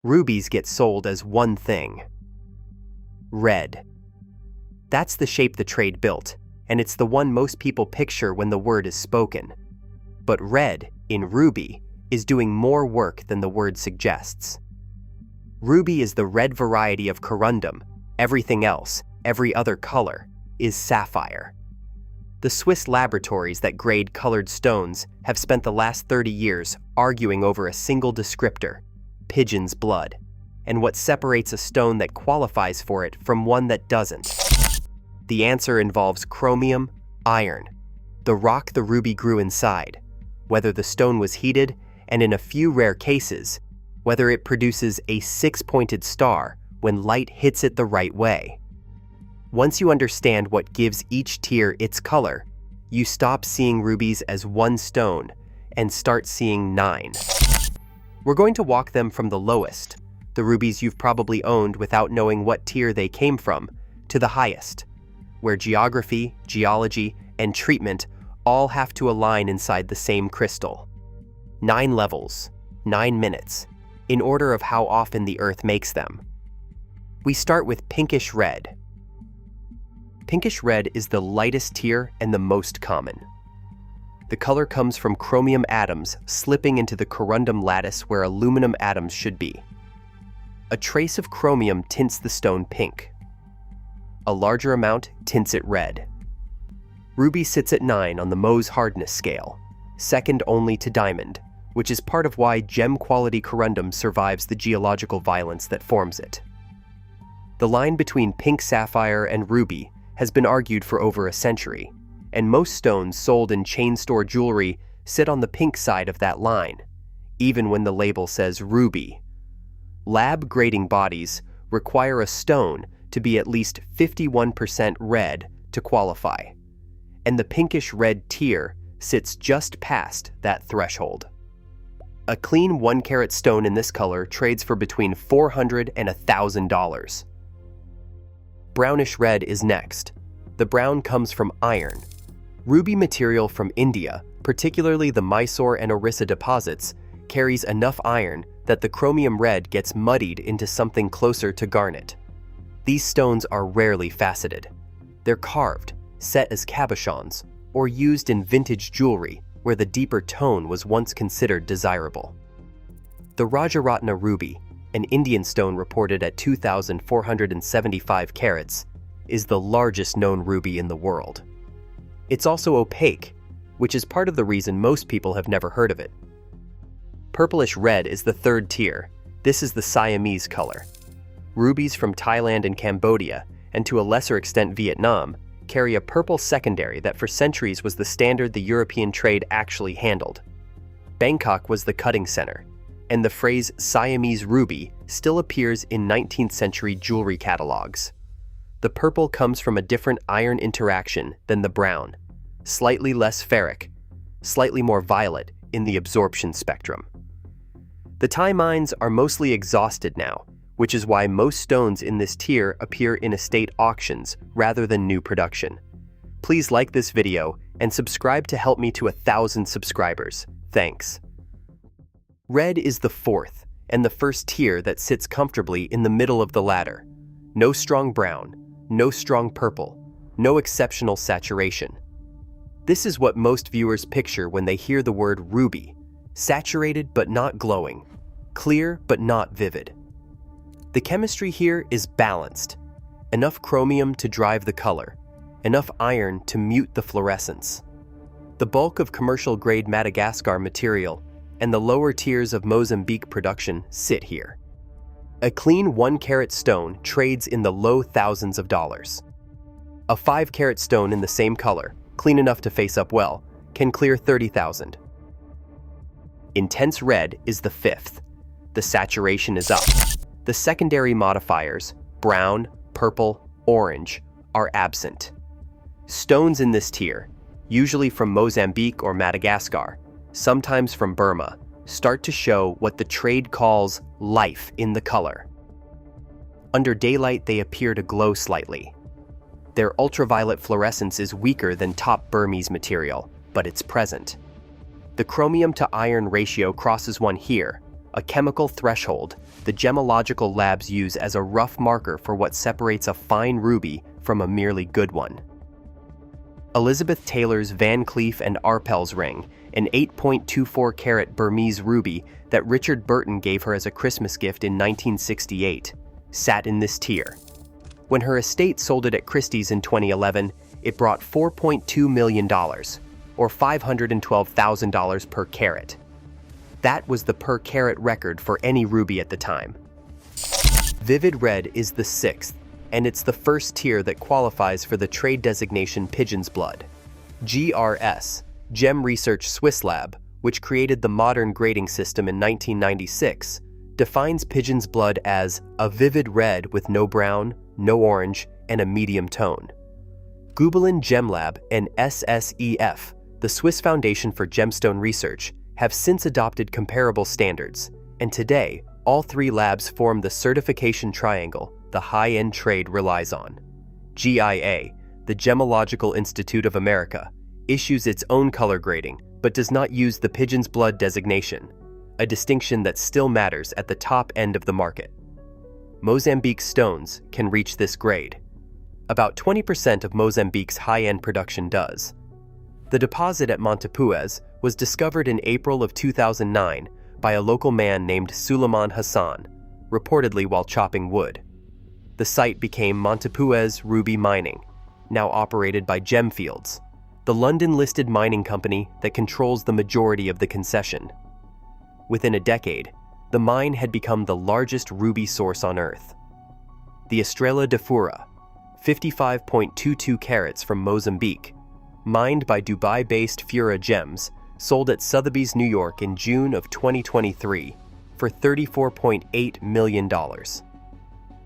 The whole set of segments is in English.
Rubies get sold as one thing: red. That's the shape the trade built, and it's the one most people picture when the word is spoken. But red, in ruby, is doing more work than the word suggests. Ruby is the red variety of corundum. Everything else, every other color, is sapphire. The Swiss laboratories that grade colored stones have spent the last 30 years arguing over a single descriptor: pigeon's blood, and what separates a stone that qualifies for it from one that doesn't. The answer involves chromium, iron, the rock the ruby grew inside, whether the stone was heated, and in a few rare cases, whether it produces a six-pointed star when light hits it the right way. Once you understand what gives each tier its color, you stop seeing rubies as one stone and start seeing 9. We're going to walk them from the lowest, the rubies you've probably owned without knowing what tier they came from, to the highest, where geography, geology, and treatment all have to align inside the same crystal. 9 levels, 9 minutes, in order of how often the Earth makes them. We start with Pinkish Red. Pinkish Red is the lightest tier and the most common. The color comes from chromium atoms slipping into the corundum lattice where aluminum atoms should be. A trace of chromium tints the stone pink. A larger amount tints it red. Ruby sits at 9 on the Mohs hardness scale, second only to diamond, which is part of why gem-quality corundum survives the geological violence that forms it. The line between pink sapphire and ruby has been argued for over a century, and most stones sold in chain store jewelry sit on the pink side of that line, even when the label says ruby. Lab grading bodies require a stone to be at least 51% red to qualify, and the pinkish red tier sits just past that threshold. A clean 1-carat stone in this color trades for between $400 and $1,000. Brownish red is next. The brown comes from iron. Ruby material from India, particularly the Mysore and Orissa deposits, carries enough iron that the chromium red gets muddied into something closer to garnet. These stones are rarely faceted. They're carved, set as cabochons, or used in vintage jewelry where the deeper tone was once considered desirable. The Rajaratna ruby, an Indian stone reported at 2,475 carats, is the largest known ruby in the world. It's also opaque, which is part of the reason most people have never heard of it. Purplish red is the third tier. This is the Siamese color. Rubies from Thailand and Cambodia, and to a lesser extent Vietnam, carry a purple secondary that for centuries was the standard the European trade actually handled. Bangkok was the cutting center, and the phrase Siamese ruby still appears in 19th century jewelry catalogs. The purple comes from a different iron interaction than the brown, slightly less ferric, slightly more violet in the absorption spectrum. The Thai mines are mostly exhausted now, which is why most stones in this tier appear in estate auctions rather than new production. Please like this video and subscribe to help me to 1,000 subscribers. Thanks. Red is the fourth and the first tier that sits comfortably in the middle of the ladder. No strong brown, no strong purple, no exceptional saturation. This is what most viewers picture when they hear the word ruby: saturated but not glowing, clear but not vivid. The chemistry here is balanced. Enough chromium to drive the color, enough iron to mute the fluorescence. The bulk of commercial-grade Madagascar material and the lower tiers of Mozambique production sit here. A clean 1-carat stone trades in the low thousands of dollars. A 5-carat stone in the same color, clean enough to face up well, can clear $30,000. Intense red is the fifth. The saturation is up. The secondary modifiers, brown, purple, orange, are absent. Stones in this tier, usually from Mozambique or Madagascar, sometimes from Burma, start to show what the trade calls life in the color. Under daylight, they appear to glow slightly. Their ultraviolet fluorescence is weaker than top Burmese material, but it's present. The chromium to iron ratio crosses 1 here, a chemical threshold the gemological labs use as a rough marker for what separates a fine ruby from a merely good one. Elizabeth Taylor's Van Cleef & Arpels ring, an 8.24 carat Burmese ruby that Richard Burton gave her as a Christmas gift in 1968, sat in this tier. When her estate sold it at Christie's in 2011, it brought $4.2 million, or $512,000 per carat. That was the per carat record for any ruby at the time. Vivid Red is the sixth, and it's the first tier that qualifies for the trade designation Pigeon's Blood. GRS, Gem Research Swiss Lab, which created the modern grading system in 1996, defines Pigeon's Blood as a vivid red with no brown, no orange, and a medium tone. Gübelin Gem Lab and SSEF, the Swiss Foundation for Gemstone Research, have since adopted comparable standards, and today, all three labs form the certification triangle the high-end trade relies on. GIA, the Gemological Institute of America, issues its own color grading, but does not use the Pigeon's Blood designation, a distinction that still matters at the top end of the market. Mozambique stones can reach this grade. About 20% of Mozambique's high-end production does. The deposit at Montepuez was discovered in April of 2009 by a local man named Suleiman Hassan, reportedly while chopping wood. The site became Montepuez Ruby Mining, now operated by Gemfields, the London-listed mining company that controls the majority of the concession. Within a decade, the mine had become the largest ruby source on Earth. The Estrela de Fura, 55.22 carats from Mozambique, mined by Dubai-based Fura Gems, sold at Sotheby's, New York in June of 2023 for $34.8 million.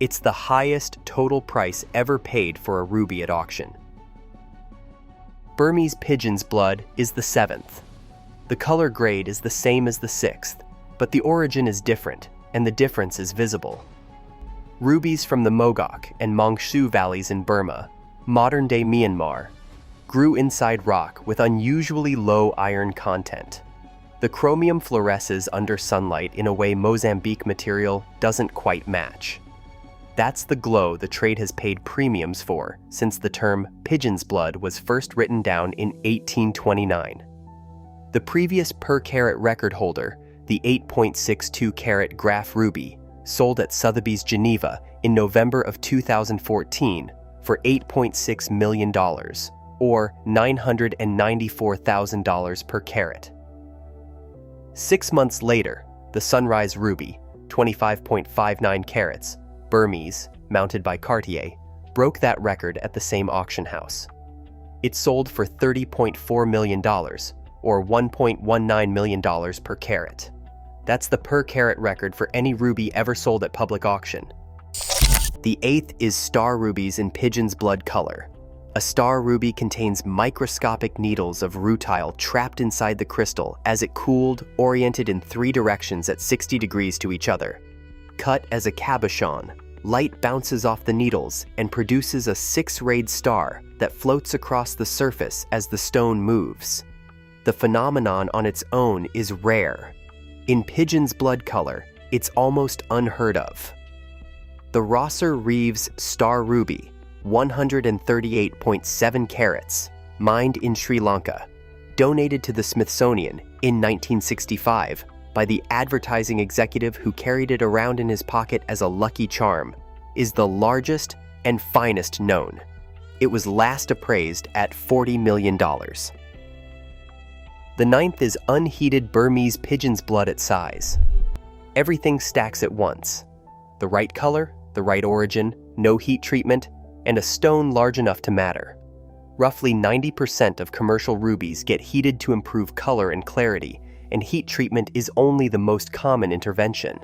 It's the highest total price ever paid for a ruby at auction. Burmese Pigeon's Blood is the seventh. The color grade is the same as the sixth, but the origin is different, and the difference is visible. Rubies from the Mogok and Mongshu valleys in Burma, modern-day Myanmar, grew inside rock with unusually low iron content. The chromium fluoresces under sunlight in a way Mozambique material doesn't quite match. That's the glow the trade has paid premiums for since the term Pigeon's Blood was first written down in 1829. The previous per carat record holder, the 8.62 carat Graf ruby, sold at Sotheby's Geneva in November of 2014 for $8.6 million, or $994,000 per carat. 6 months later, the Sunrise ruby, 25.59 carats, Burmese, mounted by Cartier, broke that record at the same auction house. It sold for $30.4 million, or $1.19 million per carat. That's the per carat record for any ruby ever sold at public auction. The eighth is Star Rubies in Pigeon's Blood color. A star ruby contains microscopic needles of rutile trapped inside the crystal as it cooled, oriented in 3 directions at 60 degrees to each other. Cut as a cabochon, light bounces off the needles and produces a 6-rayed star that floats across the surface as the stone moves. The phenomenon on its own is rare. In Pigeon's Blood color, it's almost unheard of. The Rosser Reeves Star Ruby, 138.7 carats, mined in Sri Lanka, donated to the Smithsonian in 1965 by the advertising executive who carried it around in his pocket as a lucky charm, is the largest and finest known. It was last appraised at $40 million. The ninth is Unheated Burmese Pigeon's Blood at size. Everything stacks at once. The right color, the right origin, no heat treatment, and a stone large enough to matter. Roughly 90% of commercial rubies get heated to improve color and clarity, and heat treatment is only the most common intervention.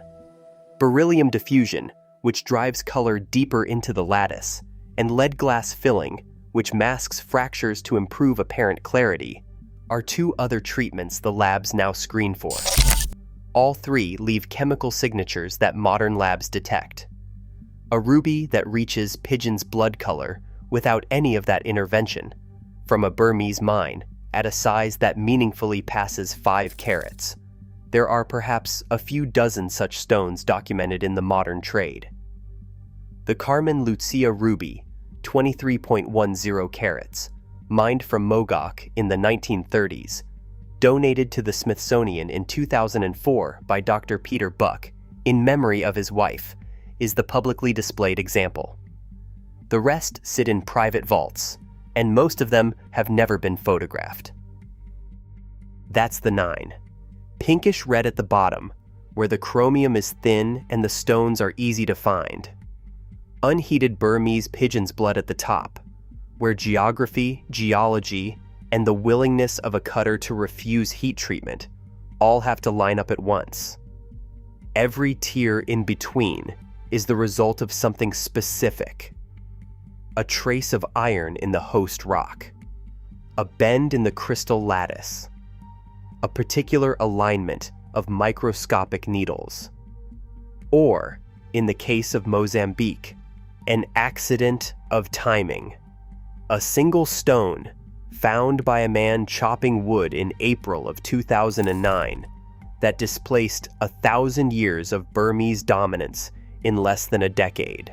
Beryllium diffusion, which drives color deeper into the lattice, and lead glass filling, which masks fractures to improve apparent clarity, are 2 other treatments the labs now screen for. All 3 leave chemical signatures that modern labs detect. A ruby that reaches Pigeon's Blood color without any of that intervention, from a Burmese mine, at a size that meaningfully passes 5 carats. There are perhaps a few dozen such stones documented in the modern trade. The Carmen Lucia ruby, 23.10 carats, mined from Mogok in the 1930s, donated to the Smithsonian in 2004 by Dr. Peter Buck in memory of his wife, is the publicly displayed example. The rest sit in private vaults, and most of them have never been photographed. That's the 9. Pinkish red at the bottom, where the chromium is thin and the stones are easy to find. Unheated Burmese pigeon's blood at the top, where geography, geology, and the willingness of a cutter to refuse heat treatment all have to line up at once. Every tier in between is the result of something specific. A trace of iron in the host rock, a bend in the crystal lattice, a particular alignment of microscopic needles, or, in the case of Mozambique, an accident of timing. A single stone found by a man chopping wood in April of 2009 that displaced 1,000 years of Burmese dominance in less than a decade.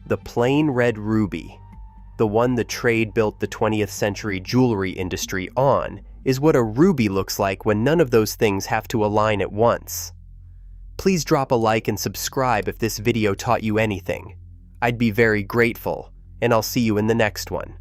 The plain red ruby, the one the trade built the 20th century jewelry industry on, is what a ruby looks like when none of those things have to align at once. Please drop a like and subscribe if this video taught you anything. I'd be very grateful, and I'll see you in the next one.